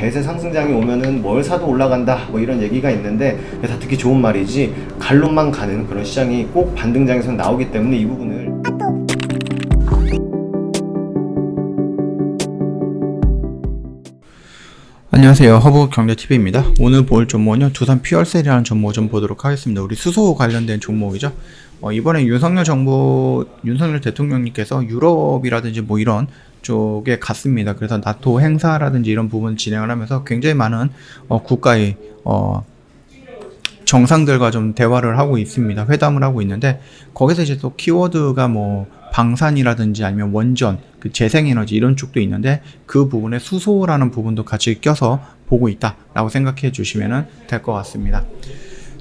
대세 상승장이 오면은 뭘 사도 올라간다 뭐 이런 얘기가 있는데 다 듣기 좋은 말이지 갈론만 가는 그런 시장이 꼭 반등장에서 나오기 때문에 이 부분을 안녕하세요, 허브경제TV입니다. 오늘 볼 종목은요, 두산 퓨얼셀이라는 종목 좀 보도록 하겠습니다. 우리 수소 관련된 종목이죠. 이번에 윤석열 대통령님께서 유럽이라든지 뭐 이런 쪽에 갔습니다. 그래서 나토 행사라든지 이런 부분 진행을 하면서 굉장히 많은 국가의 정상들과 좀 대화를 하고 있습니다. 회담을 하고 있는데 거기서 이제 또 키워드가 뭐 방산이라든지 아니면 원전, 그 재생에너지 이런 쪽도 있는데 그 부분에 수소라는 부분도 같이 껴서 보고 있다라고 생각해 주시면 될 것 같습니다.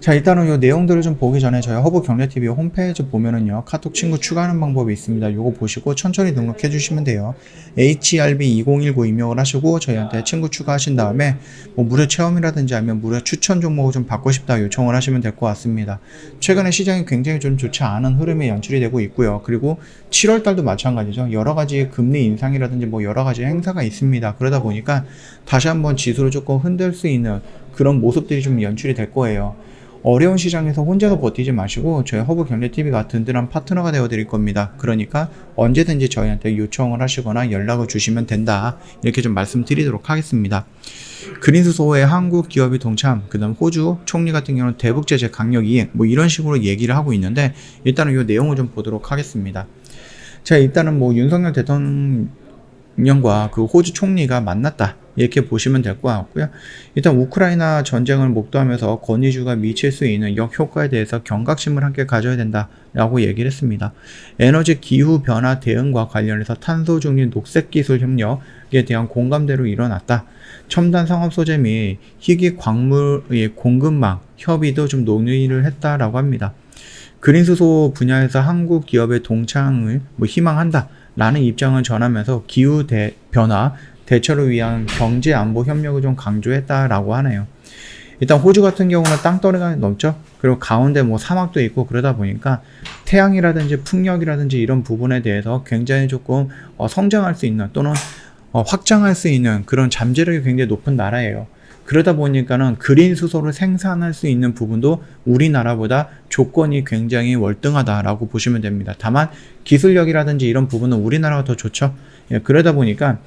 자, 일단은 이 내용들을 좀 보기 전에 저희 허브경제TV 홈페이지 보면은요, 카톡 친구 추가하는 방법이 있습니다. 요거 보시고 천천히 등록해 주시면 돼요. HRB2019 입력을 하시고 저희한테 친구 추가하신 다음에 뭐 무료 체험이라든지 아니면 무료 추천 종목을 좀 받고 싶다 요청을 하시면 될 것 같습니다. 최근에 시장이 굉장히 좀 좋지 않은 흐름이 연출이 되고 있고요. 그리고 7월달도 마찬가지죠. 여러 가지 금리 인상이라든지 뭐 여러 가지 행사가 있습니다. 그러다 보니까 다시 한번 지수를 조금 흔들 수 있는 그런 모습들이 좀 연출이 될 거예요. 어려운 시장에서 혼자서 버티지 마시고 저희 허브경제TV가 든든한 파트너가 되어 드릴 겁니다. 그러니까 언제든지 저희한테 요청을 하시거나 연락을 주시면 된다, 이렇게 좀 말씀드리도록 하겠습니다. 그린수소에 한국 기업이 동참, 그 다음 호주 총리 같은 경우는 대북 제재 강력 이행 뭐 이런 식으로 얘기를 하고 있는데 일단은 이 내용을 좀 보도록 하겠습니다. 자, 일단은 뭐 윤석열 대통령과 그 호주 총리가 만났다, 이렇게 보시면 될 것 같고요. 일단 우크라이나 전쟁을 목도하면서 권위주가 미칠 수 있는 역효과에 대해서 경각심을 함께 가져야 된다라고 얘기를 했습니다. 에너지 기후 변화 대응과 관련해서 탄소 중립 녹색 기술 협력에 대한 공감대로 일어났다. 첨단 상업 소재 및 희귀 광물의 공급망 협의도 좀 논의를 했다라고 합니다. 그린수소 분야에서 한국 기업의 동참을 희망한다 라는 입장을 전하면서 기후 변화 대처를 위한 경제 안보 협력을 좀 강조했다라고 하네요. 일단 호주 같은 경우는 땅덩이가 넓죠. 그리고 가운데 뭐 사막도 있고 그러다 보니까 태양이라든지 풍력이라든지 이런 부분에 대해서 굉장히 조금 성장할 수 있는 또는 확장할 수 있는 그런 잠재력이 굉장히 높은 나라예요. 그러다 보니까는 그린 수소를 생산할 수 있는 부분도 우리나라보다 조건이 굉장히 월등하다라고 보시면 됩니다. 다만 기술력이라든지 이런 부분은 우리나라가 더 좋죠. 예, 그러다 보니까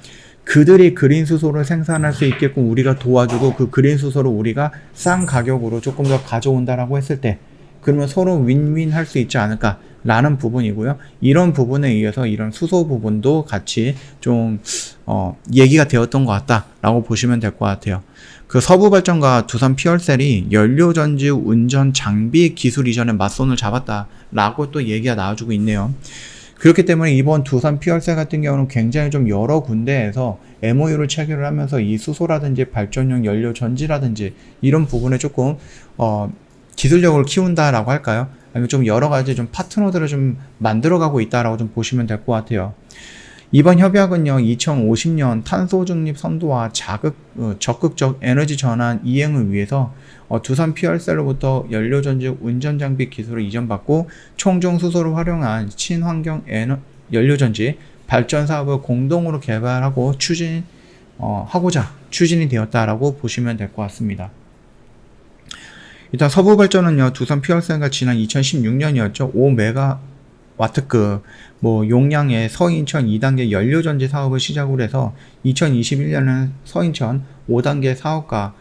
그들이 그린 수소를 생산할 수 있게끔 우리가 도와주고 그 그린 수소를 우리가 싼 가격으로 조금 더 가져온다라고 했을 때 그러면 서로 윈윈 할 수 있지 않을까 라는 부분이고요. 이런 부분에 의해서 이런 수소 부분도 같이 좀 얘기가 되었던 것 같다라고 보시면 될 것 같아요. 그 서부발전과 두산 퓨얼셀이 연료전지 운전 장비 기술 이전에 맞손을 잡았다라고 또 얘기가 나와주고 있네요. 그렇기 때문에 이번 두산 퓨얼셀 같은 경우는 굉장히 좀 여러 군데에서 MOU를 체결을 하면서 이 수소라든지 발전용 연료 전지라든지 이런 부분에 조금 기술력을 키운다라고 할까요? 아니면 좀 여러 가지 좀 파트너들을 좀 만들어가고 있다라고 좀 보시면 될 것 같아요. 이번 협약은요, 2050년 탄소 중립 선도와 적극적 에너지 전환 이행을 위해서 두산 퓨얼셀로부터 연료전지 운전장비 기술을 이전받고 총종 수소를 활용한 친환경 연료전지 발전 사업을 공동으로 개발하고 하고자 추진이 되었다라고 보시면 될 것 같습니다. 일단 서부발전은요, 두산 퓨얼셀과 지난 2016년이었죠. 5메가와트급 용량의 서인천 2단계 연료전지 사업을 시작으로 해서 2021년은 서인천 5단계 사업과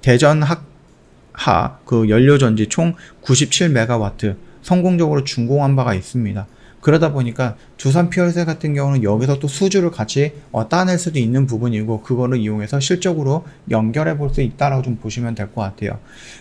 대전 하하 그 연료전지 총 97메가와트 성공적으로 준공한 바가 있습니다. 그러다 보니까 두산 퓨얼셀 같은 경우는 여기서 또 수주를 같이 따낼 수도 있는 부분이고 그거를 이용해서 실적으로 연결해 볼 수 있다라고 좀 보시면 될 것 같아요.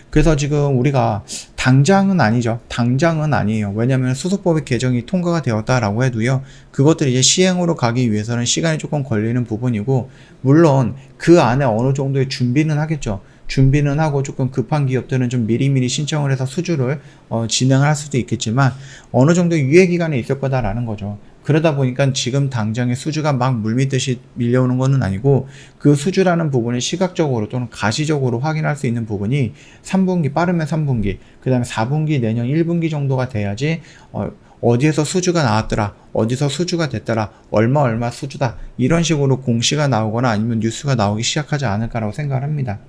그래서 지금 우리가 당장은 아니죠. 당장은 아니에요. 왜냐하면 수소법의 개정이 통과가 되었다라고 해도요, 그것들이 이제 시행으로 가기 위해서는 시간이 조금 걸리는 부분이고, 물론 그 안에 어느 정도의 준비는 하겠죠. 준비는 하고 조금 급한 기업들은 좀 미리미리 신청을 해서 수주를 진행할 수도 있겠지만 어느 정도 유예 기간이 있을 거다라는 거죠. 그러다 보니까 지금 당장에 수주가 막 물밀듯이 밀려오는 것은 아니고 그 수주라는 부분을 시각적으로 또는 가시적으로 확인할 수 있는 부분이 3분기, 빠르면 3분기, 그 다음에 4분기, 내년 1분기 정도가 돼야지 어디에서 수주가 나왔더라, 어디서 수주가 됐더라, 얼마 수주다, 이런 식으로 공시가 나오거나 아니면 뉴스가 나오기 시작하지 않을까라고 생각을 합니다.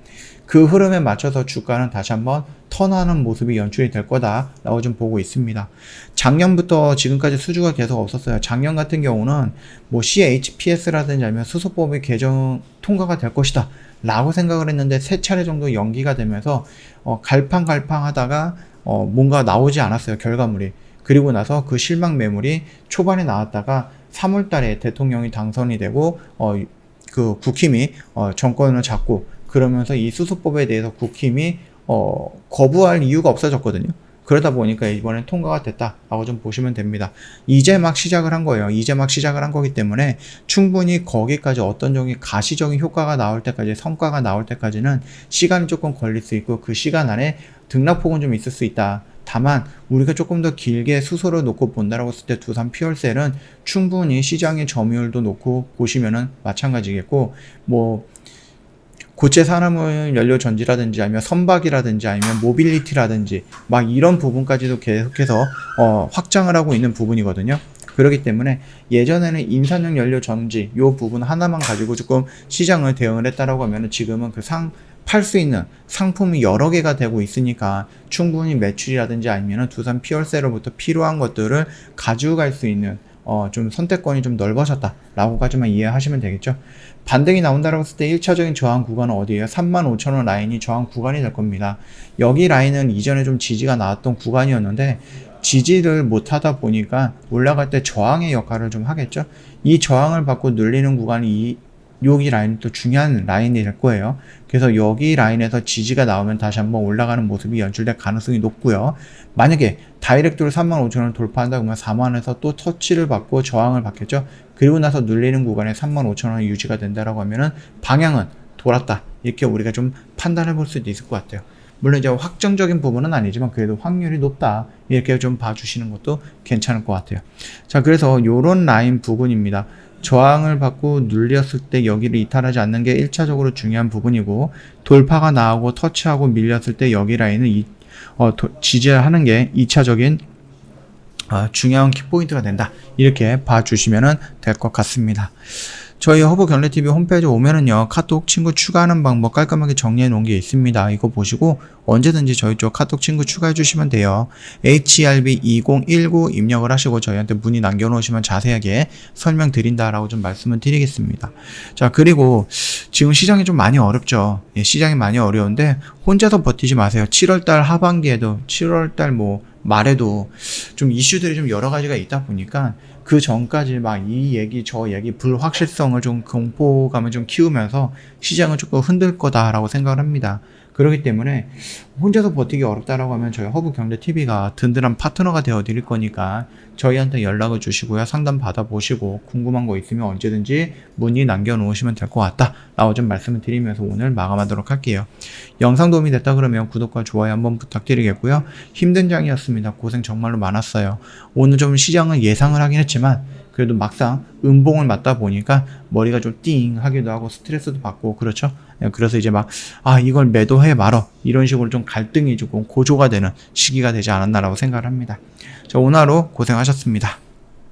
그 흐름에 맞춰서 주가는 다시 한번 턴하는 모습이 연출이 될 거다라고 좀 보고 있습니다. 작년부터 지금까지 수주가 계속 없었어요. 작년 같은 경우는 뭐 CHPS라든지 아니면 수소법의 개정 통과가 될 것이다 라고 생각을 했는데 3차례 정도 연기가 되면서 갈팡갈팡 하다가 뭔가 나오지 않았어요, 결과물이. 그리고 나서 그 실망 매물이 초반에 나왔다가 3월 달에 대통령이 당선이 되고 그 국힘이 정권을 잡고 그러면서 이 수소법에 대해서 국힘이 거부할 이유가 없어졌거든요. 그러다 보니까 이번엔 통과가 됐다라고 좀 보시면 됩니다. 이제 막 시작을 한 거예요. 이제 막 시작을 한 거기 때문에 충분히 거기까지 어떤 종이 가시적인 효과가 나올 때까지, 성과가 나올 때까지는 시간이 조금 걸릴 수 있고 그 시간 안에 등락폭은 좀 있을 수 있다. 다만 우리가 조금 더 길게 수소를 놓고 본다라고 했을 때 두산 퓨얼셀은 충분히 시장의 점유율도 놓고 보시면은 마찬가지겠고, 뭐 고체 산화물 연료 전지라든지 아니면 선박이라든지 아니면 모빌리티라든지 막 이런 부분까지도 계속해서 확장을 하고 있는 부분이거든요. 그렇기 때문에 예전에는 인산형 연료 전지 요 부분 하나만 가지고 조금 시장을 대응을 했다라고 하면 지금은 그 팔 수 있는 상품이 여러 개가 되고 있으니까 충분히 매출이라든지 아니면 두산 퓨얼셀로부터 필요한 것들을 가져갈 수 있는 좀 선택권이 좀 넓어졌다라고까지만 이해하시면 되겠죠. 반등이 나온다라고 했을 때 1차적인 저항 구간은 어디예요? 35,000원 라인이 저항 구간이 될 겁니다. 여기 라인은 이전에 좀 지지가 나왔던 구간이었는데 지지를 못하다 보니까 올라갈 때 저항의 역할을 좀 하겠죠. 이 저항을 받고 눌리는 구간이 여기 라인이 또 중요한 라인이 될 거예요. 그래서 여기 라인에서 지지가 나오면 다시 한번 올라가는 모습이 연출될 가능성이 높고요. 만약에 다이렉트로 35,000원을 돌파한다 그러면 4만원에서 또 터치를 받고 저항을 받겠죠. 그리고 나서 눌리는 구간에 35,000원이 유지가 된다라고 하면은 방향은 돌았다, 이렇게 우리가 좀 판단해 볼 수도 있을 것 같아요. 물론 이제 확정적인 부분은 아니지만 그래도 확률이 높다, 이렇게 좀 봐주시는 것도 괜찮을 것 같아요. 자, 그래서 요런 라인 부분입니다. 저항을 받고 눌렸을 때 여기를 이탈하지 않는 게 1차적으로 중요한 부분이고, 돌파가 나오고 터치하고 밀렸을 때 여기 라인을 지지하는 게 2차적인 중요한 키포인트가 된다, 이렇게 봐주시면 될 것 같습니다. 저희 허브경제TV 홈페이지 오면은요, 카톡 친구 추가하는 방법 깔끔하게 정리해 놓은 게 있습니다. 이거 보시고 언제든지 저희 쪽 카톡 친구 추가해 주시면 돼요. HRB2019 입력을 하시고 저희한테 문의 남겨놓으시면 자세하게 설명드린다라고 좀 말씀을 드리겠습니다. 자, 그리고 지금 시장이 좀 많이 어렵죠. 예, 시장이 많이 어려운데 혼자서 버티지 마세요. 7월달 하반기에도, 7월달 뭐 말에도 좀 이슈들이 좀 여러 가지가 있다 보니까 그 전까지 막 이 얘기 저 얘기 불확실성을 좀, 공포감을 좀 키우면서 시장을 조금 흔들 거다라고 생각을 합니다. 그렇기 때문에 혼자서 버티기 어렵다라고 하면 저희 허브경제TV가 든든한 파트너가 되어 드릴 거니까 저희한테 연락을 주시고요, 상담 받아보시고 궁금한 거 있으면 언제든지 문의 남겨놓으시면 될 것 같다 라고 좀 말씀을 드리면서 오늘 마감하도록 할게요. 영상 도움이 됐다 그러면 구독과 좋아요 한번 부탁드리겠고요. 힘든 장이었습니다. 고생 정말로 많았어요. 오늘 좀 시장을 예상을 하긴 했지만 그래도 막상 음봉을 맞다 보니까 머리가 좀 띵 하기도 하고 스트레스도 받고 그렇죠. 그래서 이제 막 이걸 매도해 말어, 이런 식으로 좀 갈등이 조금 고조가 되는 시기가 되지 않았나라고 생각을 합니다. 자, 오늘 하루 고생하셨습니다.